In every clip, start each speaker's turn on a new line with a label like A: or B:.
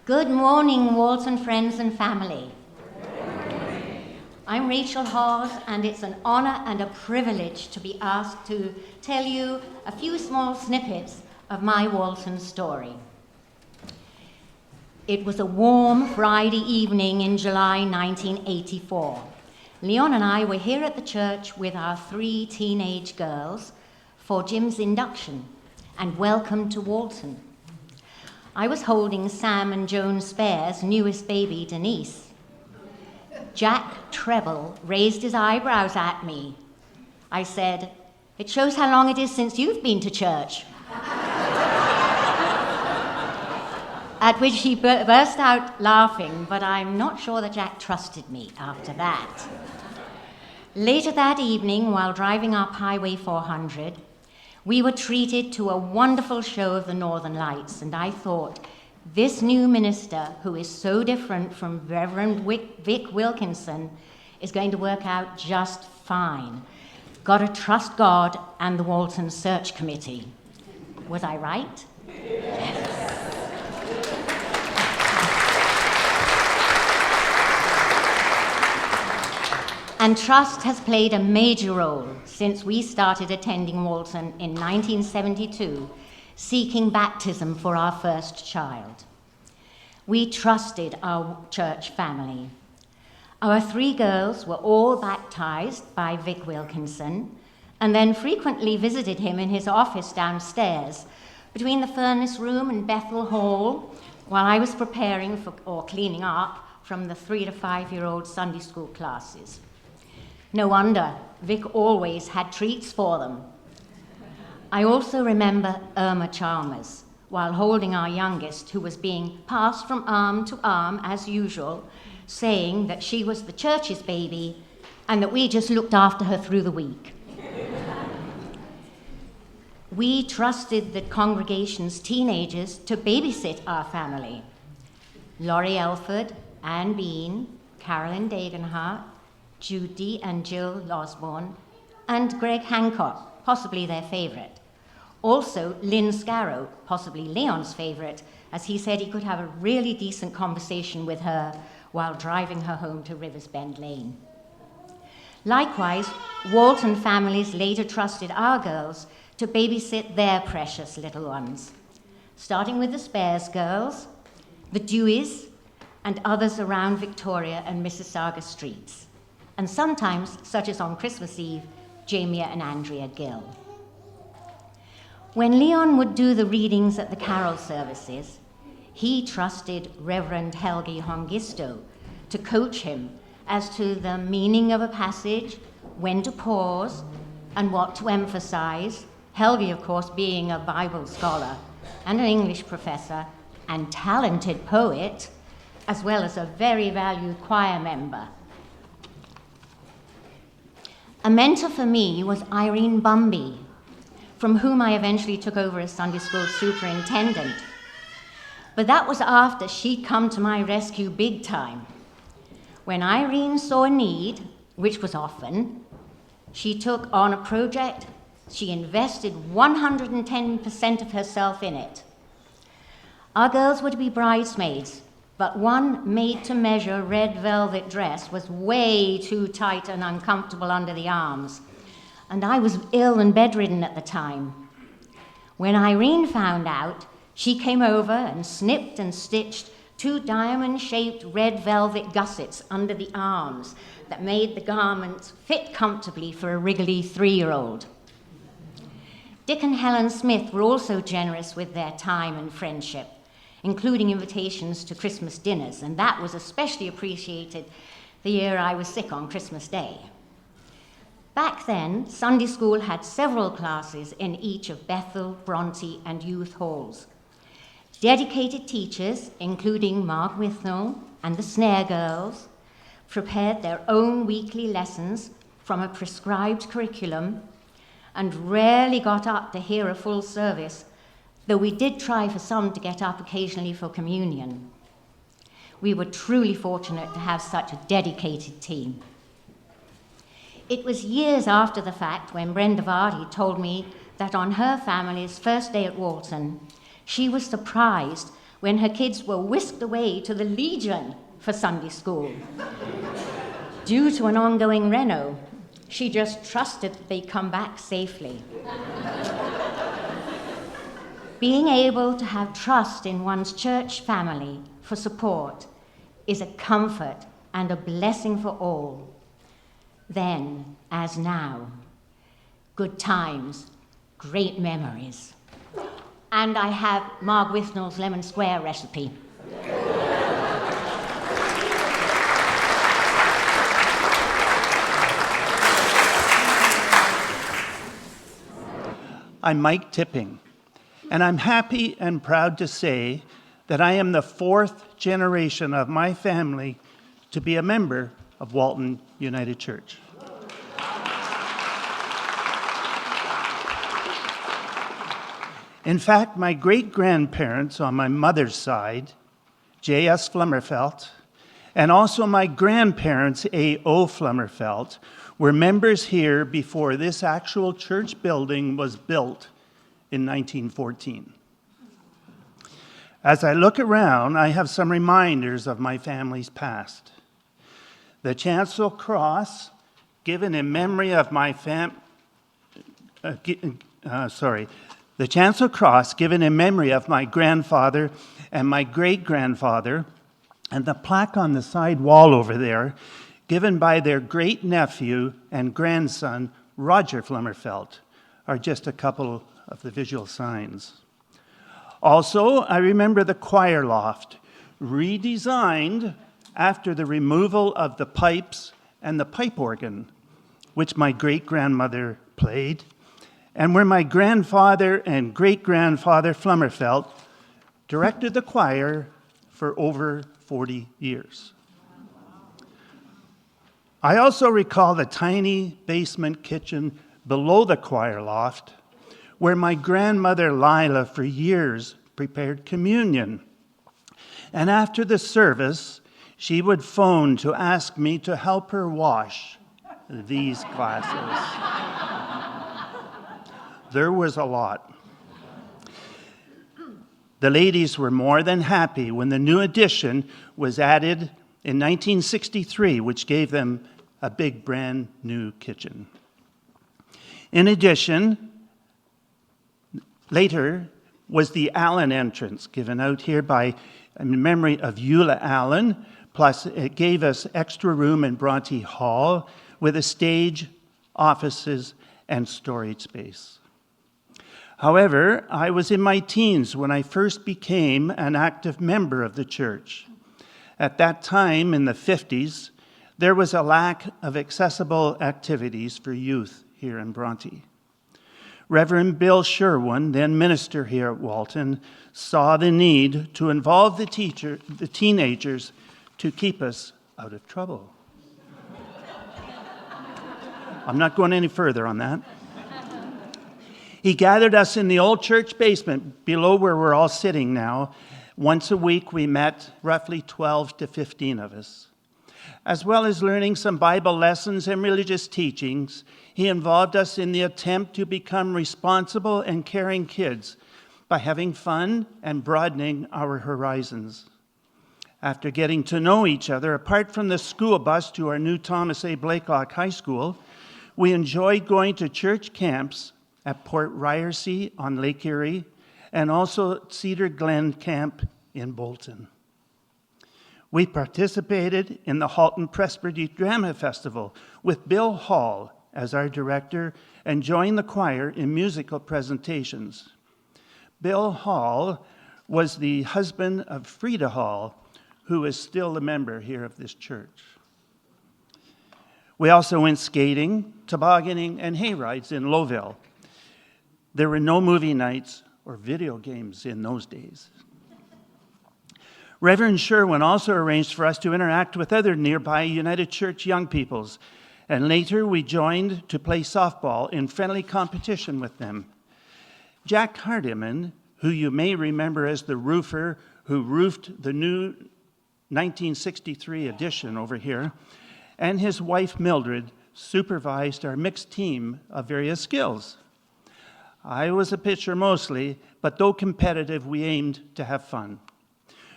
A: Good morning, Walton friends and family. I'm Rachel Hawes, and it's an honor and a privilege to be asked to tell you a few small snippets of my Walton story. It was a warm Friday evening in July 1984. Leon and I were here at the church with our 3 teenage girls for Jim's induction and welcome to Walton. I was holding Sam and Joan Spare's newest baby, Denise. Jack Treble raised his eyebrows at me. I said, "It shows how long it is since you've been to church." At which he burst out laughing, but I'm not sure that Jack trusted me after that. Later that evening, while driving up Highway 400, we were treated to a wonderful show of the Northern Lights, and I thought, this new minister, who is so different from Reverend Vic Wilkinson, is going to work out just fine. Got to trust God and the Walton Search Committee. Was I right? Yes. And trust has played a major role since we started attending Walton in 1972, seeking baptism for our first child. We trusted our church family. Our 3 girls were all baptized by Vic Wilkinson and then frequently visited him in his office downstairs between the furnace room and Bethel Hall while I was preparing for or cleaning up from the 3 to 5-year-old Sunday school classes. No wonder, Vic always had treats for them. I also remember Irma Chalmers, while holding our youngest, who was being passed from arm to arm as usual, saying that she was the church's baby and that we just looked after her through the week. We trusted the congregation's teenagers to babysit our family. Laurie Elford, Anne Bean, Carolyn Dagenhart, Judy and Jill Osborne, and Greg Hancock, possibly their favorite. Also, Lynn Scarrow, possibly Leon's favorite, as he said he could have a really decent conversation with her while driving her home to Rivers Bend Lane. Likewise, Walton families later trusted our girls to babysit their precious little ones, starting with the Spares girls, the Deweys, and others around Victoria and Mississauga streets. And sometimes, such as on Christmas Eve, Jamia and Andrea Gill. When Leon would do the readings at the carol services, he trusted Reverend Helgi Hongisto to coach him as to the meaning of a passage, when to pause, and what to emphasize, Helgi, of course, being a Bible scholar and an English professor and talented poet, as well as a very valued choir member. A mentor for me was Irene Bumby, from whom I eventually took over as Sunday school superintendent. But that was after she'd come to my rescue big time. When Irene saw a need, which was often, she took on a project, she invested 110% of herself in it. Our girls were to be bridesmaids, but one made-to-measure red velvet dress was way too tight and uncomfortable under the arms, and I was ill and bedridden at the time. When Irene found out, she came over and snipped and stitched 2 diamond-shaped red velvet gussets under the arms that made the garments fit comfortably for a wriggly 3-year-old. Dick and Helen Smith were also generous with their time and friendship, including invitations to Christmas dinners, and that was especially appreciated the year I was sick on Christmas Day. Back then, Sunday school had several classes in each of Bethel, Bronte, and youth halls. Dedicated teachers, including Mark Withnell and the Snare Girls, prepared their own weekly lessons from a prescribed curriculum and rarely got up to hear a full service, though we did try for some to get up occasionally for communion. We were truly fortunate to have such a dedicated team. It was years after the fact when Brenda Vardy told me that on her family's first day at Walton, she was surprised when her kids were whisked away to the Legion for Sunday school. Due to an ongoing reno, she just trusted that they'd come back safely. Being able to have trust in one's church family for support is a comfort and a blessing for all. Then, as now, good times, great memories. And I have Marg Withnell's lemon square recipe.
B: I'm Mike Tipping, and I'm happy and proud to say that I am the fourth generation of my family to be a member of Walton United Church. In fact, my great-grandparents on my mother's side, J.S. Flummerfelt, and also my grandparents, A.O. Flummerfelt, were members here before this actual church building was built in 1914. As I look around, I have some reminders of my family's past. The chancel cross, given in memory of my the chancel cross given in memory of my grandfather and my great-grandfather, and the plaque on the side wall over there, given by their great-nephew and grandson, Roger Flummerfelt, are just a couple of the visual signs. Also, I remember the choir loft, redesigned after the removal of the pipes and the pipe organ, which my great-grandmother played, and where my grandfather and great-grandfather Flummerfelt directed the choir for over 40 years. I also recall the tiny basement kitchen below the choir loft, where my grandmother Lila for years prepared communion. And after the service, she would phone to ask me to help her wash these glasses. There was a lot. The ladies were more than happy when the new addition was added in 1963, which gave them a big brand new kitchen. In addition, later was the Allen entrance, given out here in memory of Eula Allen, plus it gave us extra room in Bronte Hall with a stage, offices, and storage space. However, I was in my teens when I first became an active member of the church. At that time, in the 50s, there was a lack of accessible activities for youth here in Bronte. Reverend Bill Sherwin, then minister here at Walton, saw the need to involve the teenagers to keep us out of trouble. I'm not going any further on that. He gathered us in the old church basement below where we're all sitting now. Once a week, we met, roughly 12 to 15 of us. As well as learning some Bible lessons and religious teachings, he involved us in the attempt to become responsible and caring kids by having fun and broadening our horizons. After getting to know each other, apart from the school bus to our new Thomas A. Blakelock High School, we enjoyed going to church camps at Port Ryerson on Lake Erie, and also Cedar Glen Camp in Bolton. We participated in the Halton Presbytery Drama Festival with Bill Hall as our director and joined the choir in musical presentations. Bill Hall was the husband of Frida Hall, who is still a member here of this church. We also went skating, tobogganing, and hayrides in Lowville. There were no movie nights or video games in those days. Reverend Sherwin also arranged for us to interact with other nearby United Church young peoples, and later we joined to play softball in friendly competition with them. Jack Hardiman, who you may remember as the roofer who roofed the new 1963 edition over here, and his wife Mildred supervised our mixed team of various skills. I was a pitcher mostly, but though competitive, we aimed to have fun.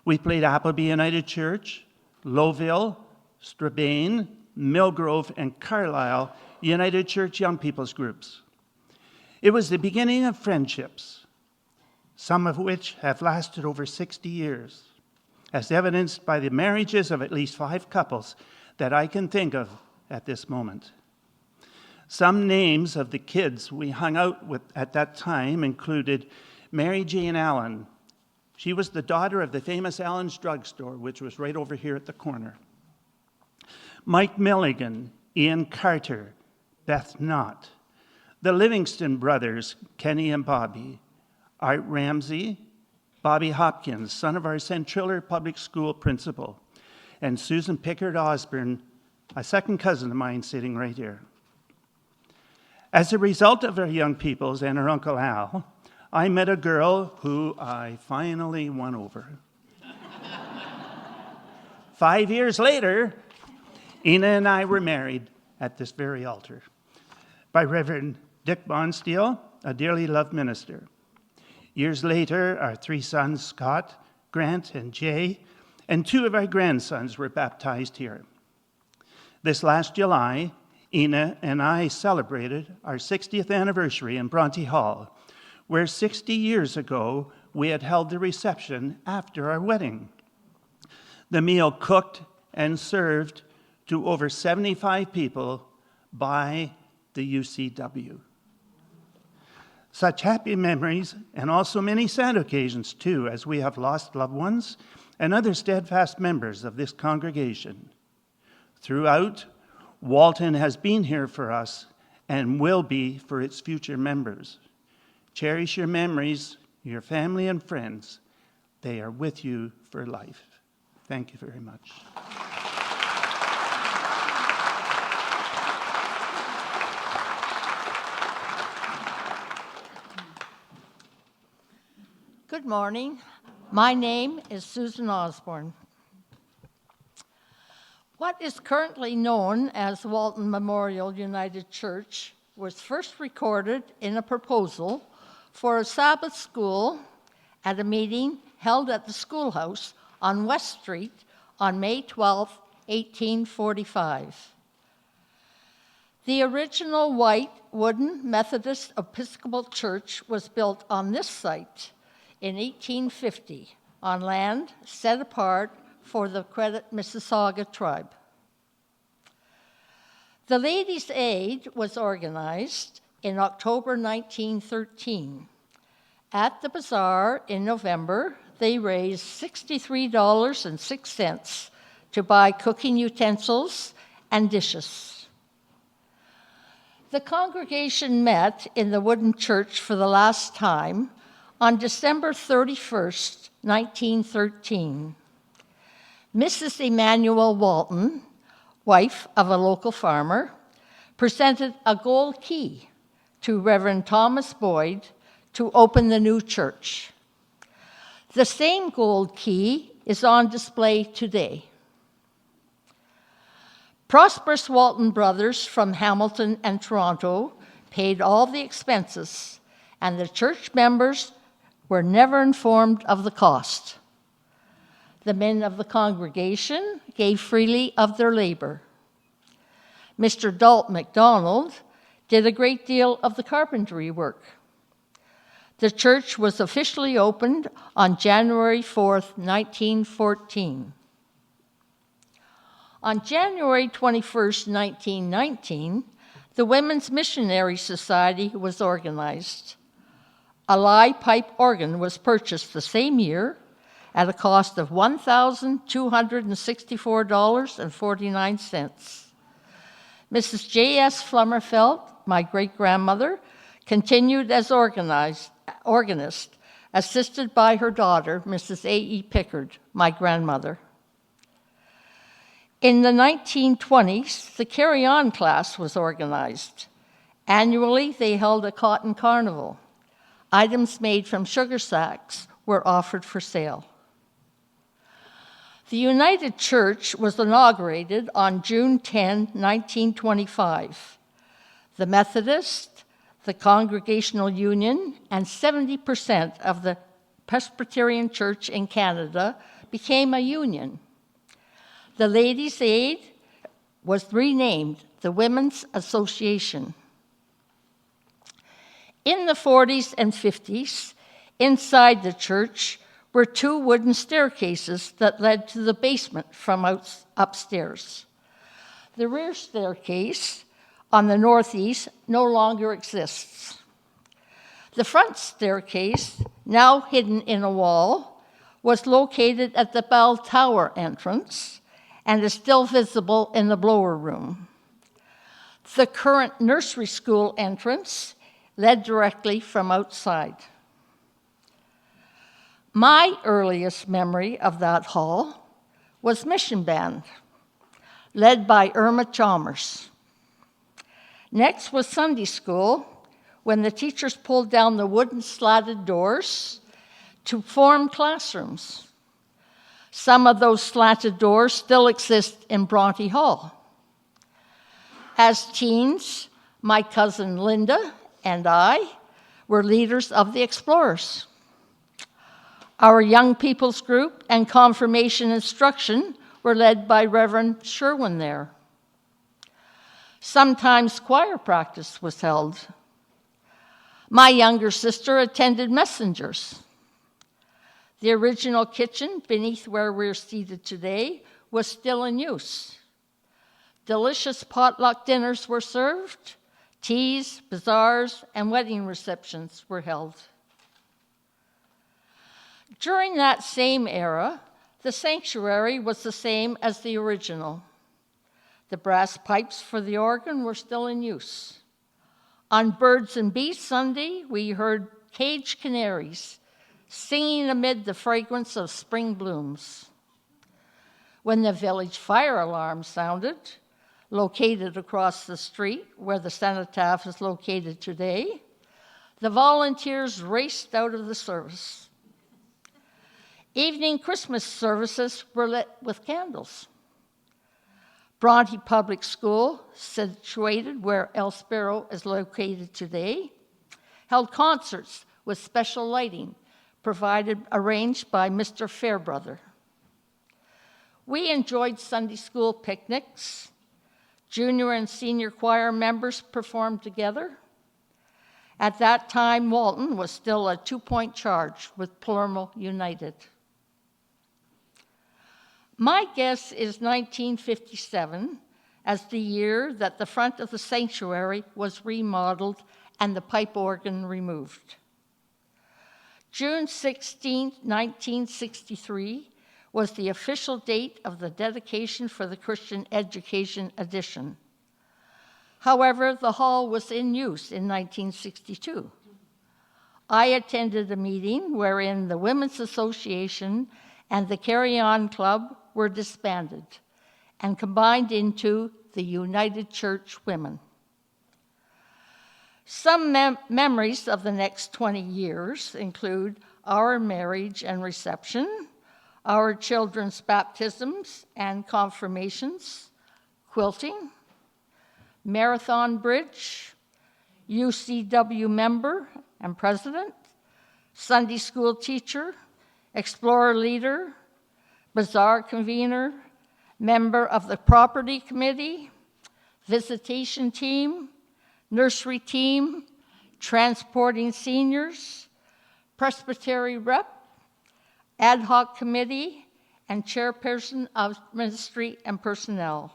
B: We played Appleby United Church, Lowville, Strabane, Millgrove, and Carlisle United Church Young People's Groups. It was the beginning of friendships, some of which have lasted over 60 years, as evidenced by the marriages of at least 5 couples that I can think of at this moment. Some names of the kids we hung out with at that time included Mary Jane Allen. She was the daughter of the famous Allen's Drugstore, which was right over here at the corner. Mike Milligan, Ian Carter, Beth Knott, the Livingston brothers, Kenny and Bobby, Art Ramsey, Bobby Hopkins, son of our Centriller Public School principal, and Susan Pickard Osborne, a second cousin of mine sitting right here. As a result of our young peoples and our Uncle Al, I met a girl who I finally won over. 5 years later, Ina and I were married at this very altar by Reverend Dick Bonsteel, a dearly loved minister. Years later, our 3 sons, Scott, Grant, and Jay, and 2 of our grandsons were baptized here. This last July, Ina and I celebrated our 60th anniversary in Bronte Hall, where 60 years ago we had held the reception after our wedding. The meal cooked and served to over 75 people by the UCW. Such happy memories, and also many sad occasions too, as we have lost loved ones and other steadfast members of this congregation. Throughout, Walton has been here for us and will be for its future members. Cherish your memories, your family and friends. They are with you for life. Thank you very much.
C: Good morning. My name is Susan Osborne. What is currently known as Walton Memorial United Church was first recorded in a proposal for a Sabbath school at a meeting held at the schoolhouse on West Street on May 12, 1845. The original white wooden Methodist Episcopal Church was built on this site in 1850 on land set apart for the Credit Mississauga tribe. The Ladies' Aid was organized in October 1913. At the bazaar in November, they raised $63.06 to buy cooking utensils and dishes. The congregation met in the wooden church for the last time on December 31st, 1913. Mrs. Emanuel Walton, wife of a local farmer, presented a gold key to Reverend Thomas Boyd to open the new church. The same gold key is on display today. Prosperous Walton brothers from Hamilton and Toronto paid all the expenses, and the church members were never informed of the cost. The men of the congregation gave freely of their labor. Mr. Dalt MacDonald did a great deal of the carpentry work. The church was officially opened on January 4th, 1914. On January 21st, 1919, the Women's Missionary Society was organized. A lye pipe organ was purchased the same year at a cost of $1,264.49. Mrs. J.S. Flummerfelt, my great-grandmother, continued as organist, assisted by her daughter, Mrs. A.E. Pickard, my grandmother. In the 1920s, the carry-on class was organized. Annually, they held a cotton carnival. Items made from sugar sacks were offered for sale. The United Church was inaugurated on June 10, 1925. The Methodist, the Congregational Union, and 70% of the Presbyterian Church in Canada became a union. The Ladies' Aid was renamed the Women's Association. In the 40s and 50s, inside the church were 2 wooden staircases that led to the basement from upstairs. The rear staircase on the northeast no longer exists. The front staircase, now hidden in a wall, was located at the bell tower entrance and is still visible in the blower room. The current nursery school entrance led directly from outside. My earliest memory of that hall was Mission Band, led by Irma Chalmers. Next was Sunday school, when the teachers pulled down the wooden slatted doors to form classrooms. Some of those slatted doors still exist in Bronte Hall. As teens, my cousin Linda and I were leaders of the Explorers. Our young people's group and confirmation instruction were led by Reverend Sherwin there. Sometimes choir practice was held. My younger sister attended Messengers. The original kitchen beneath where we're seated today was still in use. Delicious potluck dinners were served. Teas, bazaars, and wedding receptions were held. During that same era, the sanctuary was the same as the original. The brass pipes for the organ were still in use. On Birds and Bees Sunday, we heard caged canaries singing amid the fragrance of spring blooms. When the village fire alarm sounded, located across the street where the cenotaph is located today, the volunteers raced out of the service. Evening Christmas services were lit with candles. Bronte Public School, situated where El Sparrow is located today, held concerts with special lighting arranged by Mr. Fairbrother. We enjoyed Sunday school picnics. Junior and senior choir members performed together. At that time, Walton was still a 2-point charge with Walton United. My guess is 1957 as the year that the front of the sanctuary was remodeled and the pipe organ removed. June 16, 1963 was the official date of the dedication for the Christian Education Edition. However, the hall was in use in 1962. I attended a meeting wherein the Women's Association and the Carry On Club were disbanded and combined into the United Church Women. Some memories of the next 20 years include our marriage and reception, our children's baptisms and confirmations, quilting, marathon bridge, UCW member and president, Sunday school teacher, explorer leader, bazaar convener, member of the property committee, visitation team, nursery team, transporting seniors, presbytery rep, ad hoc committee, and chairperson of ministry and personnel.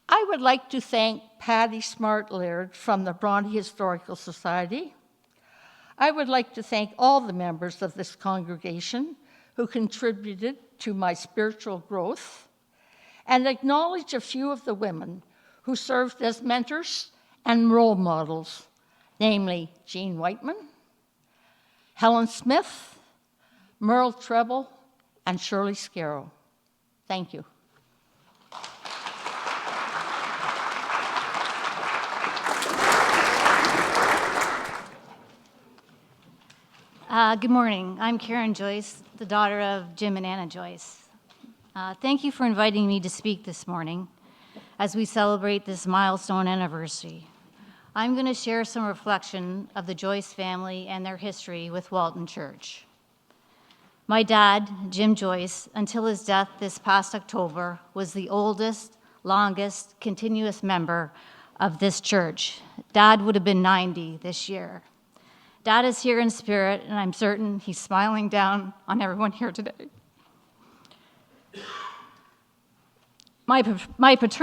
C: I would like to thank Patty Smart-Laird from the Bronte Historical Society. I would like to thank all the members of this congregation who contributed to my spiritual growth, and acknowledge a few of the women who served as mentors and role models, namely Jean Whiteman, Helen Smith, Merle Treble, and Shirley Scarrow. Thank you.
D: Good morning. I'm Karen Joyce, the daughter of Jim and Anna Joyce. Thank you for inviting me to speak this morning as we celebrate this milestone anniversary. I'm going to share some reflection of the Joyce family and their history with Walton Church. My dad, Jim Joyce, until his death this past October, was the oldest, longest, continuous member of this church. Dad would have been 90 this year. Dad is here in spirit, and I'm certain he's smiling down on everyone here today. My paternal